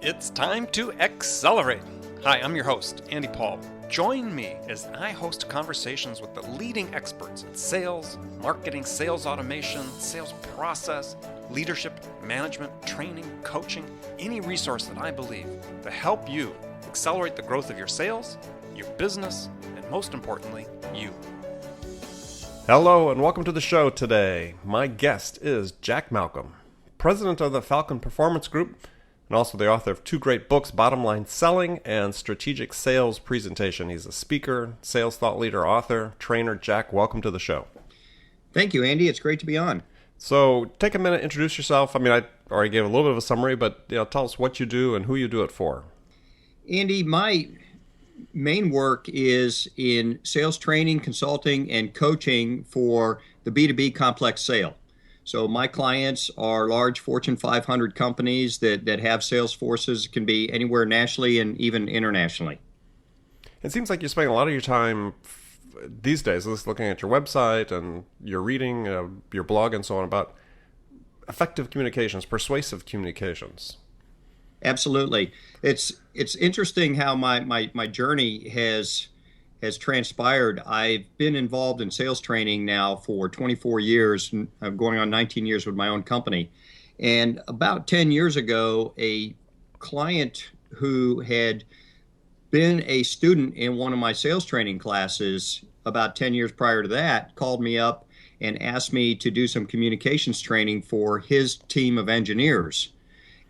It's time to accelerate. Hi, I'm your host, Andy Paul. Join me as I host conversations with the leading experts in sales, marketing, sales automation, sales process, leadership, management, training, coaching, any resource that I believe to help you accelerate the growth of your sales, your business, and most importantly, you. Hello and welcome to the show today. My guest is Jack Malcom, president of the Falcon Performance Group, and also the author of two great books, Bottom Line Selling and Strategic Sales Presentation. He's a speaker, sales thought leader, author, trainer. Jack, welcome to the show. Thank you, Andy. It's great to be on. So take a minute, introduce yourself. I already gave a little bit of a summary, but tell us what you do and who you do it for. Andy, my main work is in sales training, consulting, and coaching for the B2B complex sale. So my clients are large Fortune 500 companies that have sales forces, can be anywhere nationally and even internationally. It seems like you're spending a lot of your time these days just looking at your website and your reading, your blog and so on about effective communications, persuasive communications. Absolutely. It's interesting how my journey has transpired. I've been involved in sales training now for 24 years. I'm going on 19 years with my own company. And about 10 years ago, a client who had been a student in one of my sales training classes about 10 years prior to that called me up and asked me to do some communications training for his team of engineers.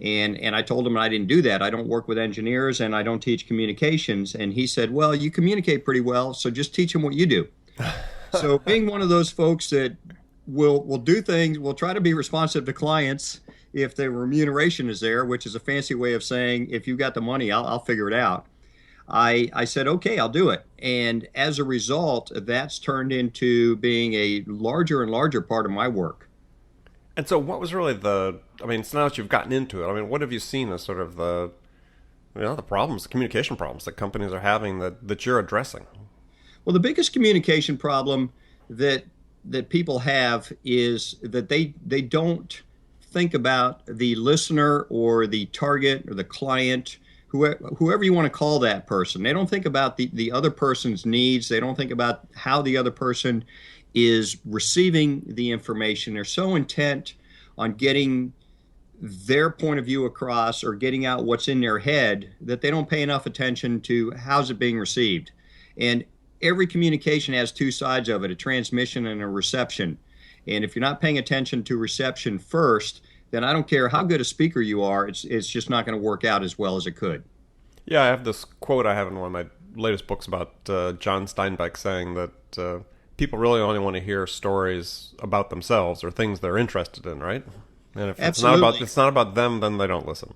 And I told him I didn't do that. I don't work with engineers and I don't teach communications. And he said, well, you communicate pretty well, so just teach them what you do. So being one of those folks that will do things, will try to be responsive to clients if the remuneration is there, which is a fancy way of saying, if you got the money, I'll figure it out. I said, okay, I'll do it. And as a result, that's turned into being a larger and larger part of my work. And so what was really it's now that you've gotten into it, what have you seen as sort of the problems, the communication problems that companies are having that you're addressing? Well, the biggest communication problem that people have is that they don't think about the listener or the target or the client, whoever you want to call that person. They don't think about the other person's needs. They don't think about how the other person is receiving the information. They're so intent on getting their point of view across or getting out what's in their head that they don't pay enough attention to how's it being received. And every communication has two sides of it, a transmission and a reception. And if you're not paying attention to reception first, then I don't care how good a speaker you are, it's just not going to work out as well as it could. Yeah, I have this quote I have in one of my latest books about John Steinbeck saying that people really only want to hear stories about themselves or things they're interested in, right? And if it's not about them, then they don't listen.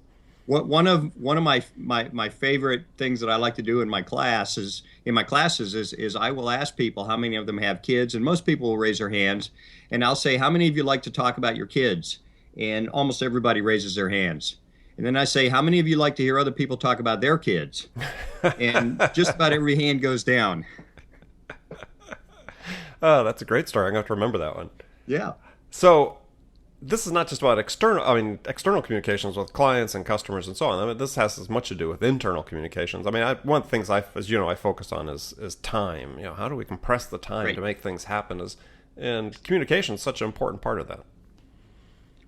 One of my favorite things that I like to do in my classes is I will ask people how many of them have kids, and most people will raise their hands, and I'll say, how many of you like to talk about your kids? And almost everybody raises their hands. And then I say, how many of you like to hear other people talk about their kids? And just about every hand goes down. Oh, that's a great story. I'm going to have to remember that one. Yeah. So this is not just about external communications with clients and customers and so on. This has as much to do with internal communications. one of the things I focus on is time. How do we compress the time to make things happen? And communication is such an important part of that.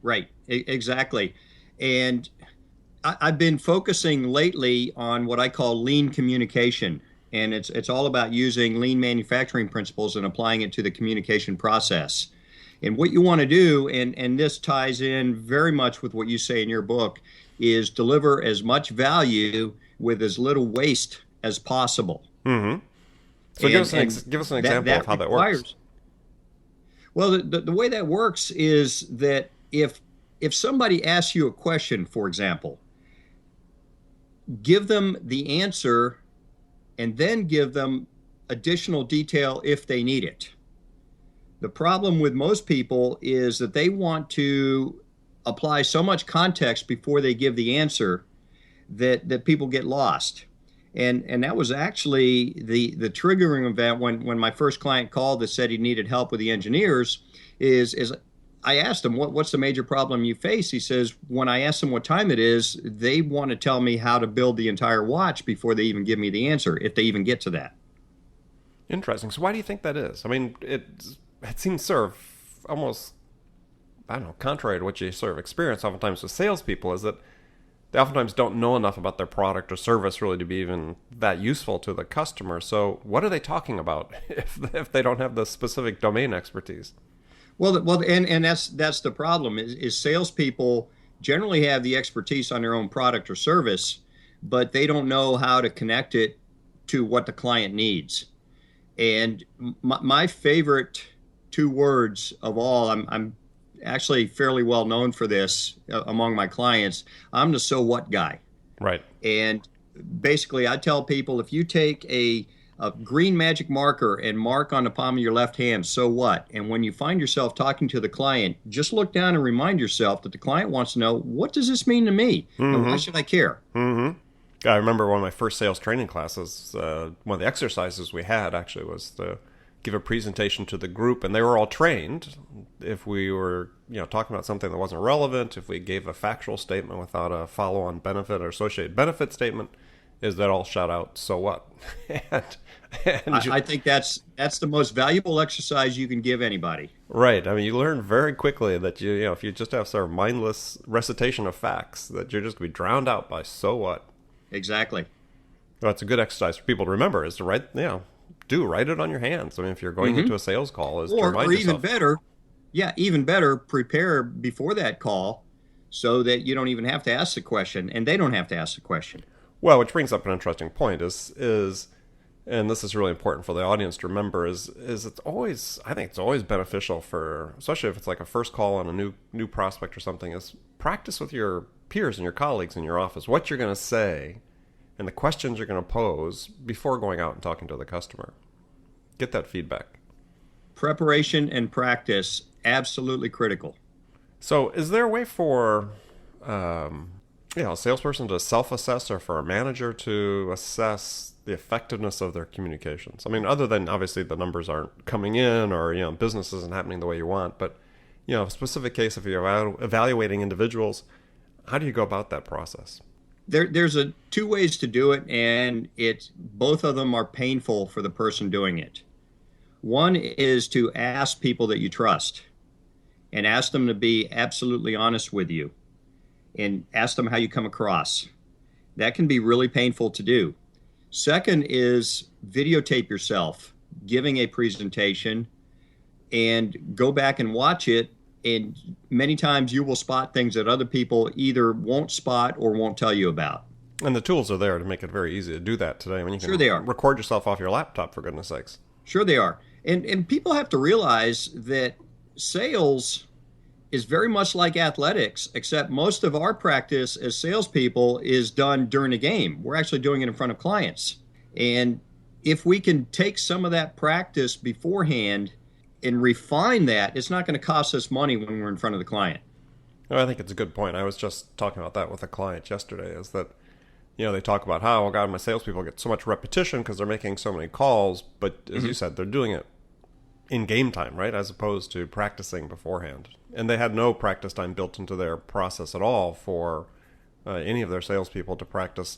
Right. Exactly. And I've been focusing lately on what I call lean communication. And it's all about using lean manufacturing principles and applying it to the communication process. And what you want to do, and this ties in very much with what you say in your book, is deliver as much value with as little waste as possible. Mm-hmm. So give us an example of how that works. Well, the way that works is that if somebody asks you a question, for example, give them the answer and then give them additional detail if they need it. The problem with most people is that they want to apply so much context before they give the answer that people get lost. And that was actually the triggering event when my first client called that said he needed help with the engineers is I asked him, what's the major problem you face? He says, when I ask them what time it is, they want to tell me how to build the entire watch before they even give me the answer, if they even get to that. Interesting. So why do you think that is? I mean, it seems sort of almost, I don't know, contrary to what you sort of experience oftentimes with salespeople, is that they oftentimes don't know enough about their product or service really to be even that useful to the customer. So what are they talking about if they don't have the specific domain expertise? Well, and that's the problem is salespeople generally have the expertise on their own product or service, but they don't know how to connect it to what the client needs. And my favorite two words of all, I'm actually fairly well known for this among my clients. I'm the so what guy. Right. And basically, I tell people, if you take a green magic marker and mark on the palm of your left hand, so what? And when you find yourself talking to the client, just look down and remind yourself that the client wants to know, what does this mean to me? And why should I care? Mm-hmm. I remember one of my first sales training classes, one of the exercises we had actually was to give a presentation to the group, and they were all trained. If we were, talking about something that wasn't relevant, if we gave a factual statement without a follow-on benefit or associated benefit statement, is that all shout out, so what? I think that's the most valuable exercise you can give anybody. Right. I mean, you learn very quickly that if you just have sort of mindless recitation of facts, that you're just going to be drowned out by so what. Exactly. Well, it's a good exercise for people to remember is to write it on your hands. I mean, if you're going into a sales call, is to remind yourself. Even better, prepare before that call so that you don't even have to ask the question and they don't have to ask the question. Well, which brings up an interesting point is and this is really important for the audience to remember is I think it's always beneficial for, especially if it's like a first call on a new prospect or something, is practice with your peers and your colleagues in your office what you're going to say and the questions you're going to pose before going out and talking to the customer. Get that feedback. Preparation and practice, absolutely critical. So is there a way for a salesperson to self-assess or for a manager to assess the effectiveness of their communications? I mean, other than obviously the numbers aren't coming in or, business isn't happening the way you want, but, a specific case, if you're evaluating individuals, how do you go about that process? There's two ways to do it, and both of them are painful for the person doing it. One is to ask people that you trust and ask them to be absolutely honest with you and ask them how you come across. That can be really painful to do. Second is videotape yourself giving a presentation and go back and watch it. And many times you will spot things that other people either won't spot or won't tell you about. And the tools are there to make it very easy to do that today. I mean, you can Sure they are. Record yourself off your laptop, for goodness sakes. Sure they are. And people have to realize that sales is very much like athletics, except most of our practice as salespeople is done during a game. We're actually doing it in front of clients. And if we can take some of that practice beforehand and refine that, it's not going to cost us money when we're in front of the client. No, I think it's a good point. I was just talking about that with a client yesterday, is that, they talk about how, oh God, my salespeople get so much repetition because they're making so many calls. But as you said, they're doing it in game time, right? As opposed to practicing beforehand. And they had no practice time built into their process at all for any of their salespeople to practice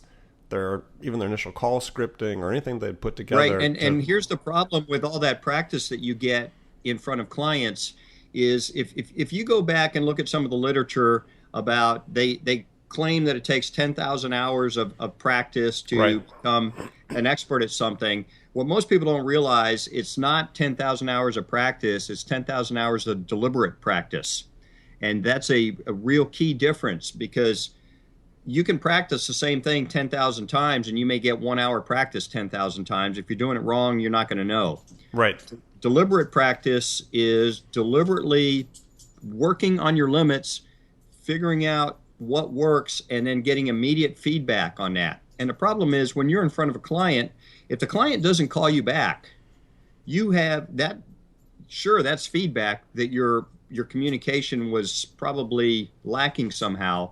even their initial call scripting or anything they'd put together. Right, and here's the problem with all that practice that you get in front of clients is if you go back and look at some of the literature about, they claim that it takes 10,000 hours of practice to become an expert at something. What most people don't realize, it's not 10,000 hours of practice, it's 10,000 hours of deliberate practice. And that's a real key difference, because you can practice the same thing 10,000 times and you may get 1 hour practice 10,000 times. If you're doing it wrong, you're not going to know. Right. Deliberate practice is deliberately working on your limits, figuring out what works, and then getting immediate feedback on that. And the problem is, when you're in front of a client, if the client doesn't call you back, you have that, sure, that's feedback that your communication was probably lacking somehow.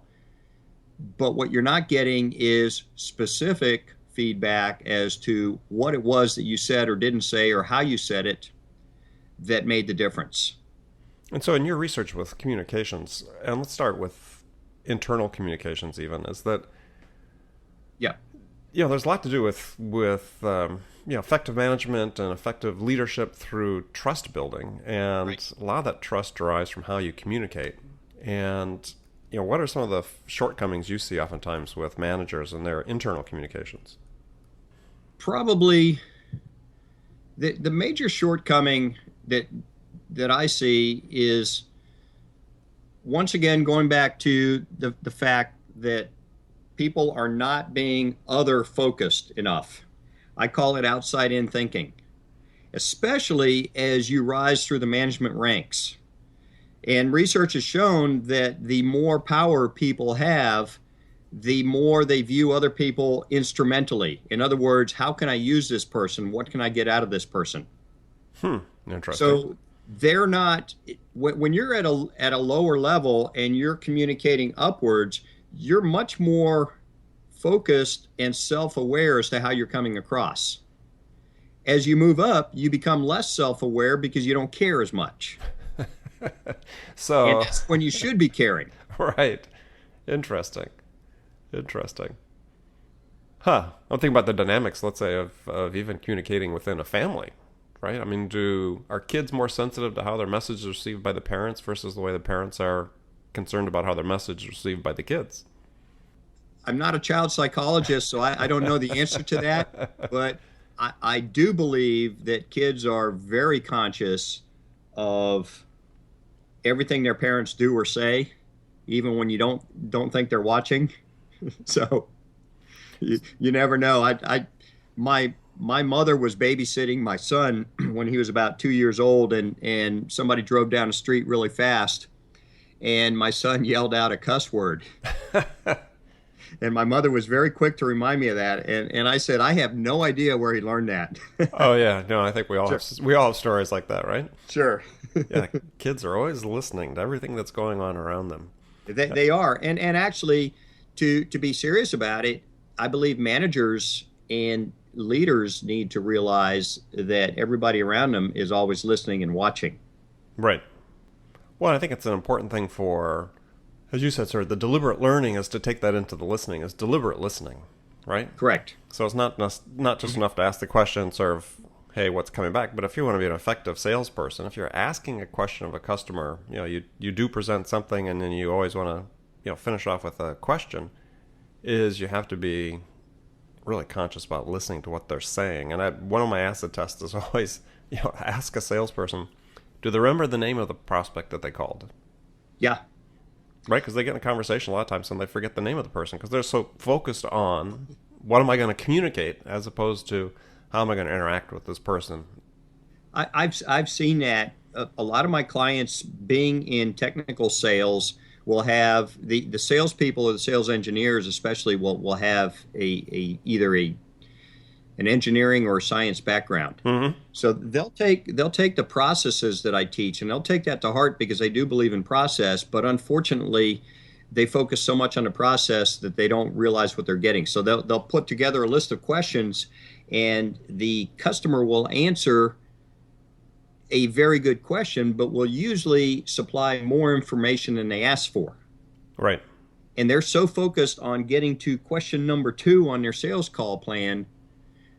But what you're not getting is specific feedback as to what it was that you said or didn't say or how you said it that made the difference. And so in your research with communications, and let's start with internal communications even, is that, Yeah. There's a lot to do with effective management and effective leadership through trust building. And Right. a lot of that trust derives from how you communicate. And, what are some of the shortcomings you see oftentimes with managers and their internal communications? Probably the major shortcoming that I see is, once again, going back to the fact that people are not being other focused enough. I call it outside in thinking, especially as you rise through the management ranks. And research has shown that the more power people have, the more they view other people instrumentally. In other words, how can I use this person? What can I get out of this person? Interesting. So they're not, when you're at a lower level and you're communicating upwards, you're much more focused and self-aware as to how you're coming across. As you move up, you become less self-aware because you don't care as much. So And that's when you should be caring. right. Interesting. Huh. I'm thinking about the dynamics, let's say, of even communicating within a family, right? I mean, are kids more sensitive to how their message is received by the parents versus the way the parents are concerned about how their message is received by the kids? I'm not a child psychologist, so I don't know the answer to that. But I do believe that kids are very conscious of everything their parents do or say, even when you don't think they're watching. So you never know. My mother was babysitting my son when he was about 2 years old, and somebody drove down the street really fast, and my son yelled out a cuss word. And my mother was very quick to remind me of that. And I said, I have no idea where he learned that. Oh yeah, no, I think we all Sure. we all have stories like that, right? Sure. Yeah, kids are always listening to everything that's going on around them. They are. And actually, to be serious about it, I believe managers and leaders need to realize that everybody around them is always listening and watching. Right. Well, I think it's an important thing for, as you said, sir, the deliberate learning is to take that into the listening, is deliberate listening, right? Correct. So it's not just enough to ask the question, sort of, hey, what's coming back? But if you want to be an effective salesperson, if you're asking a question of a customer, you do present something, and then you always want to, finish off with a question, is you have to be really conscious about listening to what they're saying. And one of my acid tests is always, ask a salesperson, do they remember the name of the prospect that they called? Yeah. Right, because they get in a conversation a lot of times and they forget the name of the person because they're so focused on what am I going to communicate as opposed to how am I going to interact with this person. I've seen that. A lot of my clients, being in technical sales, will have the salespeople or the sales engineers especially will have either an engineering or a science background. Mm-hmm. So they'll take the processes that I teach, and they'll take that to heart because they do believe in process. But unfortunately, they focus so much on the process that they don't realize what they're getting. So they'll put together a list of questions, and the customer will answer a very good question, but will usually supply more information than they asked for. Right. And they're so focused on getting to question number 2 on their sales call plan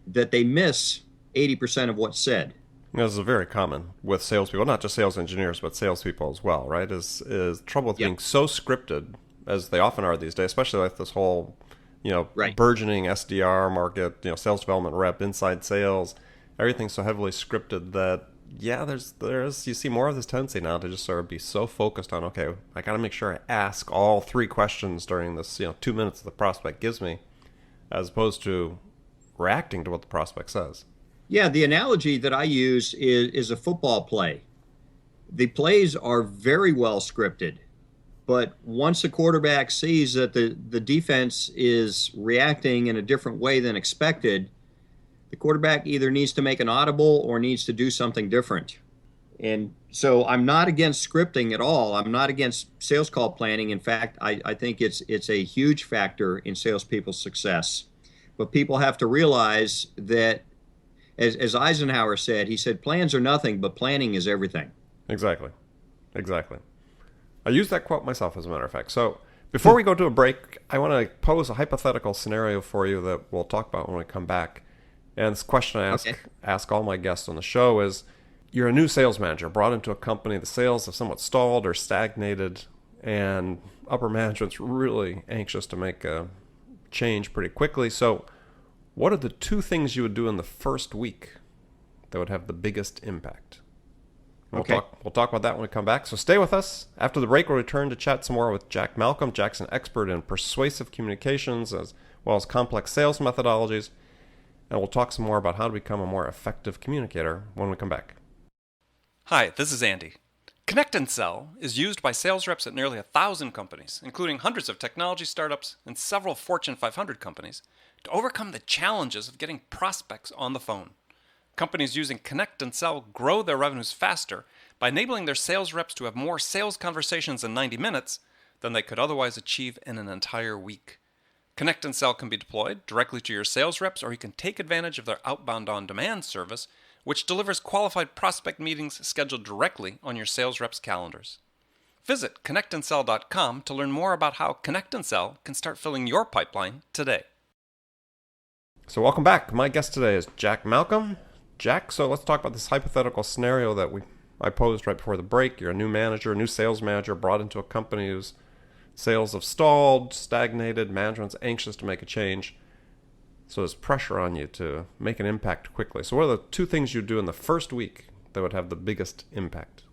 that they miss 80% of what's said. This is very common with salespeople, not just sales engineers, but salespeople as well, right? Is trouble with Yep. being so scripted, as they often are these days, especially with this whole, Right. burgeoning SDR market, sales development rep, inside sales, everything's so heavily scripted that, there's you see more of this tendency now to just sort of be so focused on, okay, I got to make sure I ask all 3 questions during this, 2 minutes the prospect gives me, as opposed to reacting to what the prospect says. Yeah, the analogy that I use is a football play. The plays are very well scripted, but once the quarterback sees that the defense is reacting in a different way than expected, the quarterback either needs to make an audible or needs to do something different. And so I'm not against scripting at all. I'm not against sales call planning. In fact, I think it's a huge factor in salespeople's success. But people have to realize that, as Eisenhower said, he said, plans are nothing, but planning is everything. Exactly. Exactly. I use that quote myself, as a matter of fact. So before we go to a break, I want to pose a hypothetical scenario for you that we'll talk about when we come back. And this question I ask all my guests on the show is, you're a new sales manager brought into a company. The sales have somewhat stalled or stagnated, and upper management's really anxious to make a change pretty quickly. So what are the two things you would do in the first week that would have the biggest impact? We'll talk about that when we come back. So stay with us. After the break, we'll return to chat some more with Jack Malcom. Jack's an expert in persuasive communications as well as complex sales methodologies. And we'll talk some more about how to become a more effective communicator when we come back. Hi, this is Andy. Connect and Sell is used by sales reps at nearly 1,000 companies, including hundreds of technology startups and several Fortune 500 companies, to overcome the challenges of getting prospects on the phone. Companies using Connect and Sell grow their revenues faster by enabling their sales reps to have more sales conversations in 90 minutes than they could otherwise achieve in an entire week. Connect and Sell can be deployed directly to your sales reps, or you can take advantage of their outbound on-demand service, which delivers qualified prospect meetings scheduled directly on your sales reps' calendars. Visit connectandsell.com to learn more about how Connect and Sell can start filling your pipeline today. So welcome back. My guest today is Jack Malcom. Jack, so let's talk about this hypothetical scenario that I posed right before the break. You're a new manager, a new sales manager brought into a company whose sales have stalled, stagnated, management's anxious to make a change. So there's pressure on you to make an impact quickly. So what are the two things you do in the first week that would have the biggest impact?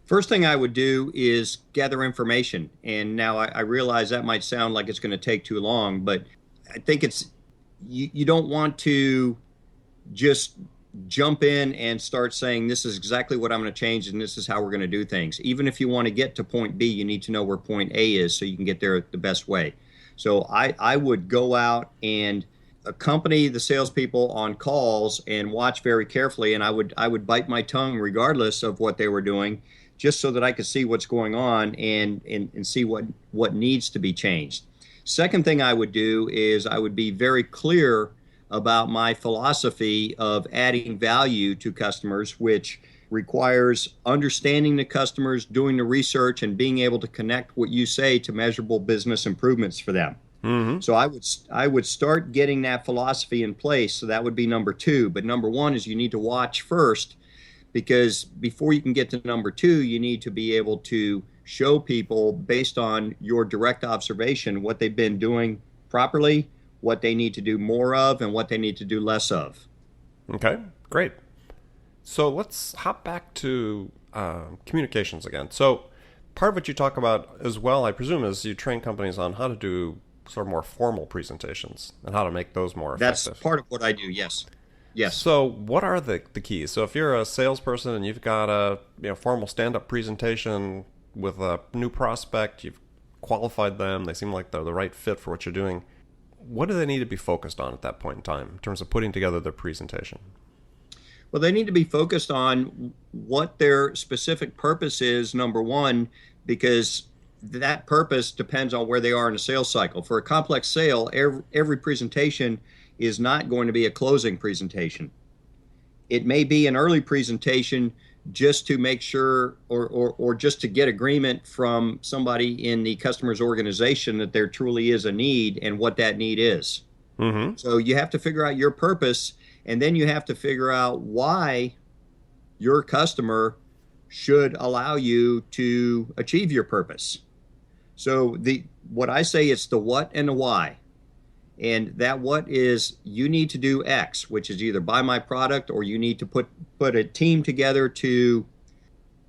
First thing I would do is gather information. And now I realize that might sound like it's going to take too long, but I think you don't want to just jump in and start saying, this is exactly what I'm going to change and this is how we're going to do things. Even if you want to get to point B, you need to know where point A is so you can get there the best way. So I would go out and accompany the salespeople on calls and watch very carefully, and I would bite my tongue regardless of what they were doing, just so that I could see what's going on and see what needs to be changed. Second thing I would do is I would be very clear about my philosophy of adding value to customers, which requires understanding the customers, doing the research, and being able to connect what you say to measurable business improvements for them. Mm-hmm. So I would start getting that philosophy in place. So that would be number two. But number one is you need to watch first, because before you can get to number two, you need to be able to show people, based on your direct observation, what they've been doing properly, what they need to do more of, and what they need to do less of. Okay, great. So let's hop back to communications again. So part of what you talk about as well, I presume, is you train companies on how to do sort of more formal presentations and how to make those more effective. That's part of what I do, yes. Yes. So what are the keys? So if you're a salesperson and you've got a formal stand-up presentation with a new prospect, you've qualified them, they seem like they're the right fit for what you're doing, what do they need to be focused on at that point in time in terms of putting together their presentation? Well, they need to be focused on what their specific purpose is, number one, because that purpose depends on where they are in the sales cycle. For a complex sale, every presentation is not going to be a closing presentation. It may be an early presentation just to make sure or just to get agreement from somebody in the customer's organization that there truly is a need and what that need is. Mm-hmm. So you have to figure out your purpose, and then you have to figure out why your customer should allow you to achieve your purpose. So what I say, it's the what and the why. And that what is, you need to do X, which is either buy my product, or you need to put a team together to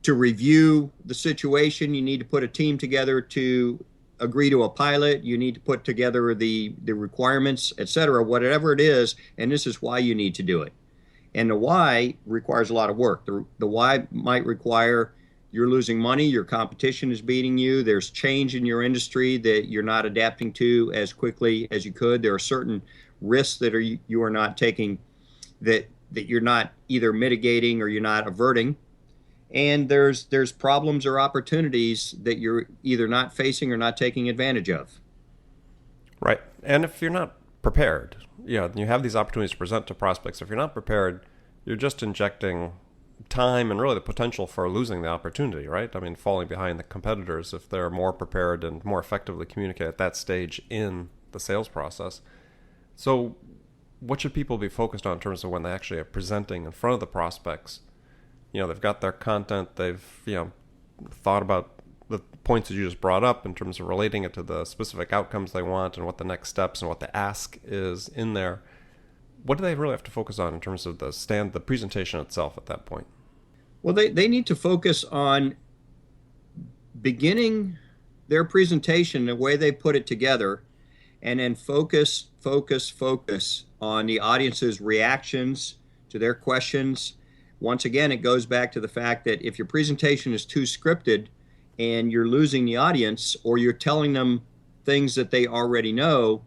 review the situation. You need to put a team together to agree to a pilot. You need to put together the requirements, etc., whatever it is. And this is why you need to do it. And the why requires a lot of work. The why might require, you're losing money, your competition is beating you, there's change in your industry that you're not adapting to as quickly as you could, there are certain risks that you are not taking, that you're not either mitigating or you're not averting, and there's problems or opportunities that you're either not facing or not taking advantage of. Right. And if you're not prepared, you have these opportunities to present to prospects. If you're not prepared, you're just injecting time and really the potential for losing the opportunity, right? I mean, falling behind the competitors if they're more prepared and more effectively communicate at that stage in the sales process. So what should people be focused on in terms of when they actually are presenting in front of the prospects? They've got their content, they've, thought about the points that you just brought up in terms of relating it to the specific outcomes they want and what the next steps and what the ask is in there. What do they really have to focus on in terms of the presentation itself at that point? Well, they need to focus on beginning their presentation the way they put it together, and then focus on the audience's reactions to their questions. Once again, it goes back to the fact that if your presentation is too scripted and you're losing the audience, or you're telling them things that they already know,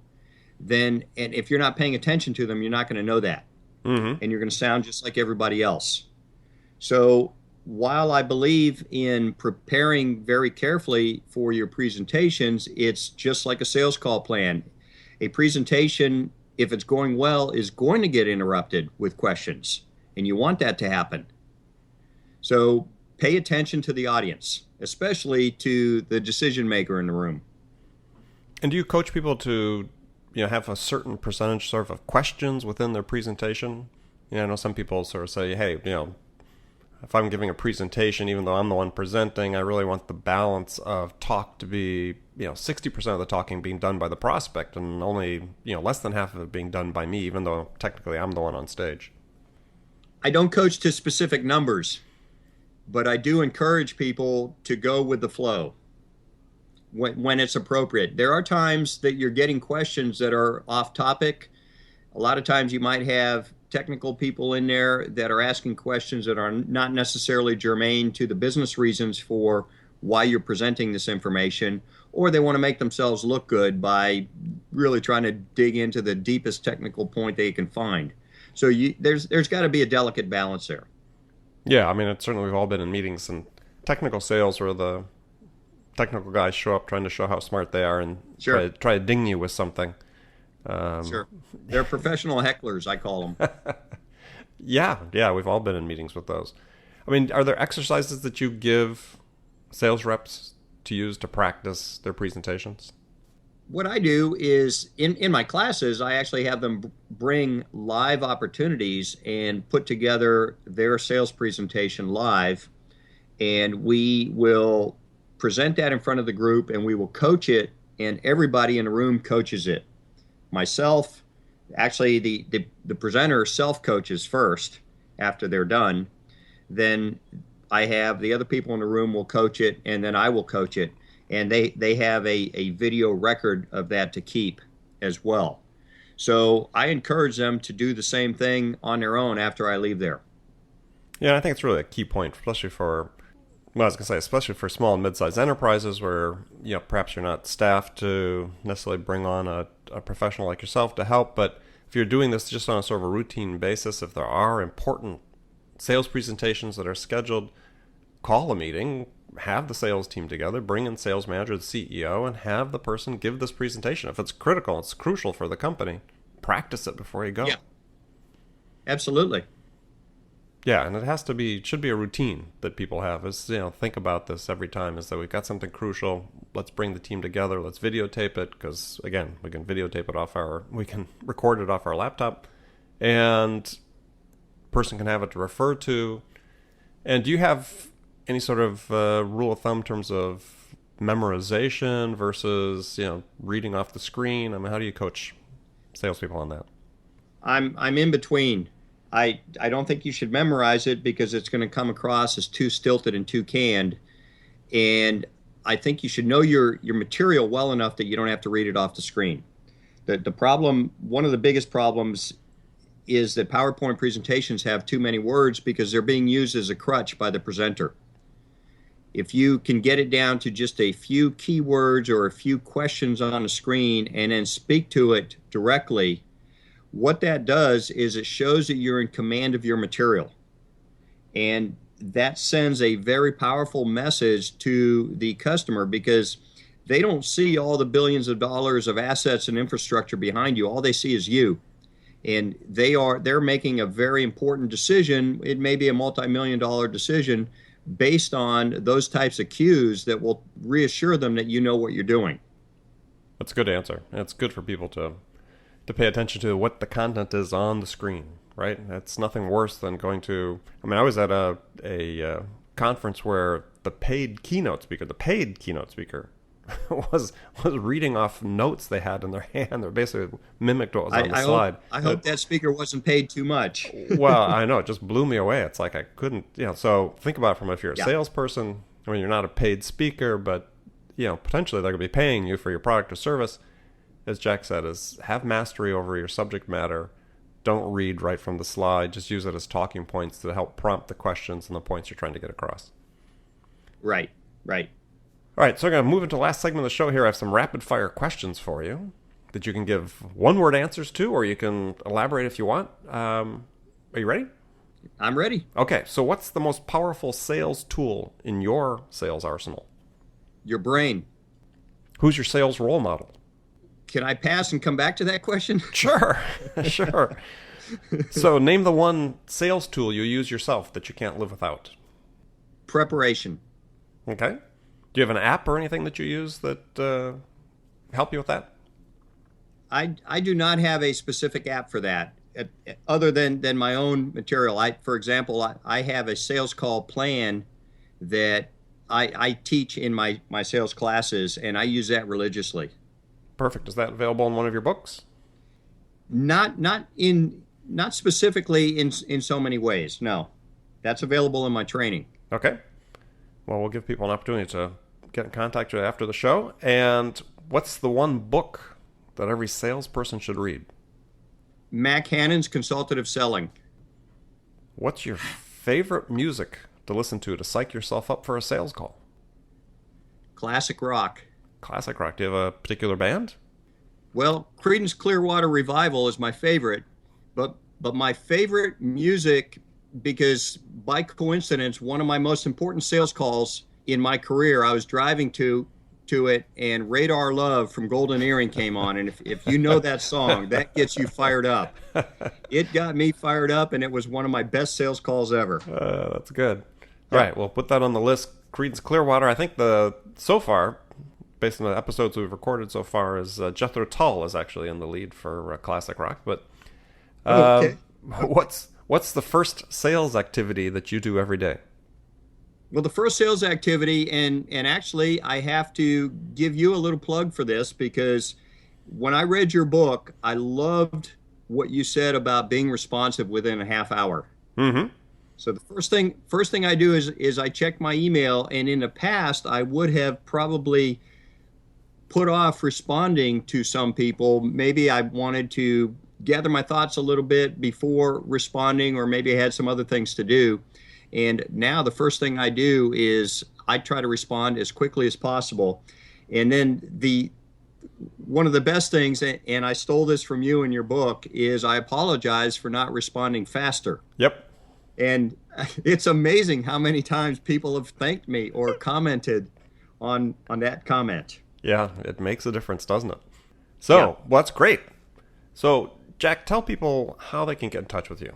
and if you're not paying attention to them, you're not going to know that. Mm-hmm. And you're going to sound just like everybody else. So while I believe in preparing very carefully for your presentations, it's just like a sales call plan. A presentation, if it's going well, is going to get interrupted with questions, and you want that to happen. So pay attention to the audience, especially to the decision maker in the room. And do you coach people to have a certain percentage sort of questions within their presentation? I know some people sort of say, hey, if I'm giving a presentation, even though I'm the one presenting, I really want the balance of talk to be, 60% of the talking being done by the prospect and only, less than half of it being done by me, even though technically I'm the one on stage. I don't coach to specific numbers, but I do encourage people to go with the flow when it's appropriate. There are times that you're getting questions that are off topic. A lot of times you might have technical people in there that are asking questions that are not necessarily germane to the business reasons for why you're presenting this information, or they want to make themselves look good by really trying to dig into the deepest technical point they can find. So there's got to be a delicate balance there. Yeah, I mean, it's certainly, we've all been in meetings and technical sales where the technical guys show up trying to show how smart they are and sure. try to ding you with something. Sure. They're professional hecklers, I call them. Yeah, we've all been in meetings with those. I mean, are there exercises that you give sales reps to use to practice their presentations? What I do is, in my classes, I actually have them bring live opportunities and put together their sales presentation live, and we will present that in front of the group, and we will coach it, and everybody in the room coaches it. Myself, actually the presenter self-coaches first after they're done. Then I have the other people in the room will coach it, and then I will coach it. And they have a video record of that to keep as well. So I encourage them to do the same thing on their own after I leave there. Yeah, I think it's really a key point, especially for small and mid-sized enterprises where, perhaps you're not staffed to necessarily bring on a professional like yourself to help. But if you're doing this just on a sort of a routine basis, if there are important sales presentations that are scheduled, call a meeting, have the sales team together, bring in sales manager, the CEO, and have the person give this presentation. If it's critical, it's crucial for the company, practice it before you go. Yeah, absolutely. Yeah, and it should be a routine that people have is, think about this every time is that we've got something crucial. Let's bring the team together. Let's videotape it because, again, we can we can record it off our laptop and person can have it to refer to. And do you have any sort of rule of thumb in terms of memorization versus, reading off the screen? I mean, how do you coach salespeople on that? I'm in between. I don't think you should memorize it because it's going to come across as too stilted and too canned. And I think you should know your material well enough that you don't have to read it off the screen. The problem, one of the biggest problems is that PowerPoint presentations have too many words because they're being used as a crutch by the presenter. If you can get it down to just a few keywords or a few questions on the screen and then speak to it directly, what that does is it shows that you're in command of your material. And that sends a very powerful message to the customer because they don't see all the billions of dollars of assets and infrastructure behind you. All they see is you. and they're making a very important decision. It may be a multi-million-dollar decision based on those types of cues that will reassure them that you know what you're doing. That's a good answer. It's good for people to pay attention to what the content is on the screen, right? It's nothing worse than going to, I was at a conference where the paid keynote speaker was reading off notes they had in their hand. They basically mimicked what was on the slide. I hope that speaker wasn't paid too much. Well, I know. It just blew me away. It's like I couldn't, so think about it from if you're a salesperson. You're not a paid speaker, but, potentially they're going to be paying you for your product or service. As Jack said, is have mastery over your subject matter. Don't read right from the slide. Just use it as talking points to help prompt the questions and the points you're trying to get across. Right. All right, so I'm going to move into the last segment of the show here. I have some rapid-fire questions for you that you can give one-word answers to, or you can elaborate if you want. Are you ready? I'm ready. Okay, so what's the most powerful sales tool in your sales arsenal? Your brain. Who's your sales role model? Can I pass and come back to that question? Sure. So name the one sales tool you use yourself that you can't live without. Preparation. Okay. Do you have an app or anything that you use that help you with that? I do not have a specific app for that, other than my own material. For example, I have a sales call plan that I teach in my sales classes, and I use that religiously. Perfect. Is that available in one of your books? Not specifically in so many ways. No, that's available in my training. Okay. Well, we'll give people an opportunity to get in contact with you after the show. And what's the one book that every salesperson should read? Mac Hannon's Consultative Selling. What's your favorite music to listen to psych yourself up for a sales call? Classic rock. Classic rock. Do you have a particular band? Well, Creedence Clearwater Revival is my favorite, but my favorite music, because by coincidence, one of my most important sales calls in my career, I was driving to it, and Radar Love from Golden Earring came on. And if you know that song, that gets you fired up. It got me fired up, and it was one of my best sales calls ever. That's good. All right, we'll put that on the list. Creedence Clearwater. I think so far, based on the episodes we've recorded so far, is Jethro Tull is actually in the lead for classic rock. But Okay. What's the first sales activity that you do every day? Well, the first sales activity, and actually I have to give you a little plug for this, because when I read your book, I loved what you said about being responsive within a half hour. Mm-hmm. So the first thing I do is I check my email, and in the past I would have probably put off responding to some people. Maybe I wanted to gather my thoughts a little bit before responding, or maybe I had some other things to do. And now the first thing I do is I try to respond as quickly as possible. And then one of the best things, and I stole this from you in your book, is I apologize for not responding faster. Yep. And it's amazing how many times people have thanked me or commented on that comment. Yeah, it makes a difference, doesn't it? So, Well, that's great. So, Jack, tell people how they can get in touch with you.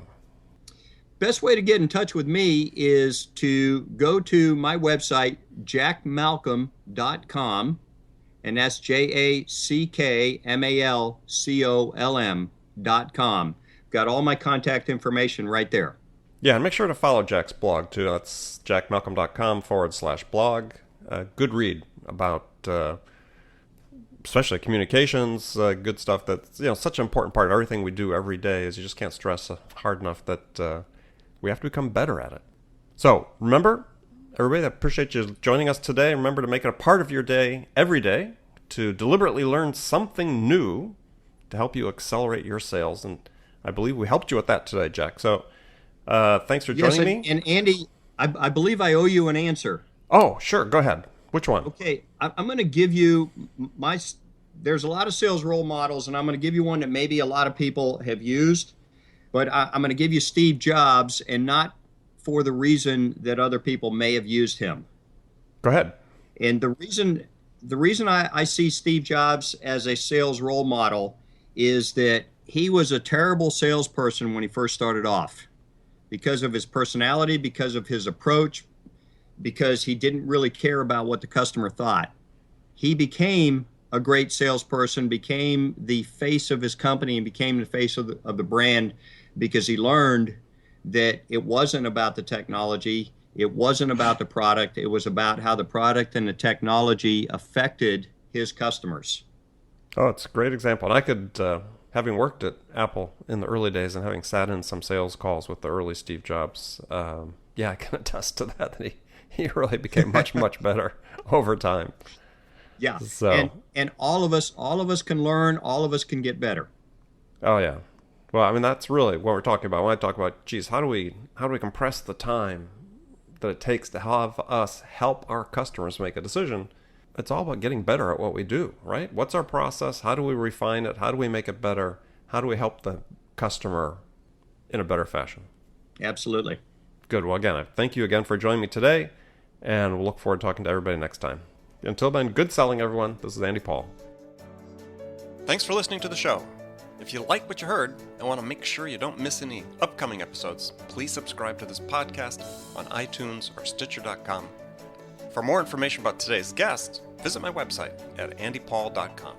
Best way to get in touch with me is to go to my website, jackmalcolm.com, and that's JACKMALCOLM.com. Got all my contact information right there. Yeah, and make sure to follow Jack's blog, too. That's jackmalcolm.com/blog. Good read about especially communications, good stuff. That's such an important part of everything we do every day. Is you just can't stress hard enough that we have to become better at it. So remember, everybody, I appreciate you joining us today. Remember to make it a part of your day every day to deliberately learn something new to help you accelerate your sales. And I believe we helped you with that today, Jack. So thanks for joining me. And Andy, I believe I owe you an answer. Oh, sure. Go ahead. Which one? Okay, I'm going to give you there's a lot of sales role models, and I'm going to give you one that maybe a lot of people have used, but I'm going to give you Steve Jobs, and not for the reason that other people may have used him. Go ahead. And the reason I see Steve Jobs as a sales role model is that he was a terrible salesperson when he first started off because of his personality, because of his approach, because he didn't really care about what the customer thought. He became a great salesperson, became the face of his company, and became the face of the brand because he learned that it wasn't about the technology, it wasn't about the product, it was about how the product and the technology affected his customers. Oh, it's a great example. And I could, having worked at Apple in the early days and having sat in some sales calls with the early Steve Jobs, yeah, I can attest to that he really became much, much better over time. Yeah. So, and all of us can learn, all of us can get better. Oh yeah. Well, I mean, that's really what we're talking about. When I talk about, geez, how do we compress the time that it takes to have us help our customers make a decision? It's all about getting better at what we do, right? What's our process? How do we refine it? How do we make it better? How do we help the customer in a better fashion? Absolutely. Good. Well, again, I thank you again for joining me today, and we'll look forward to talking to everybody next time. Until then, good selling, everyone. This is Andy Paul. Thanks for listening to the show. If you like what you heard and want to make sure you don't miss any upcoming episodes, please subscribe to this podcast on iTunes or Stitcher.com. For more information about today's guest, visit my website at andypaul.com.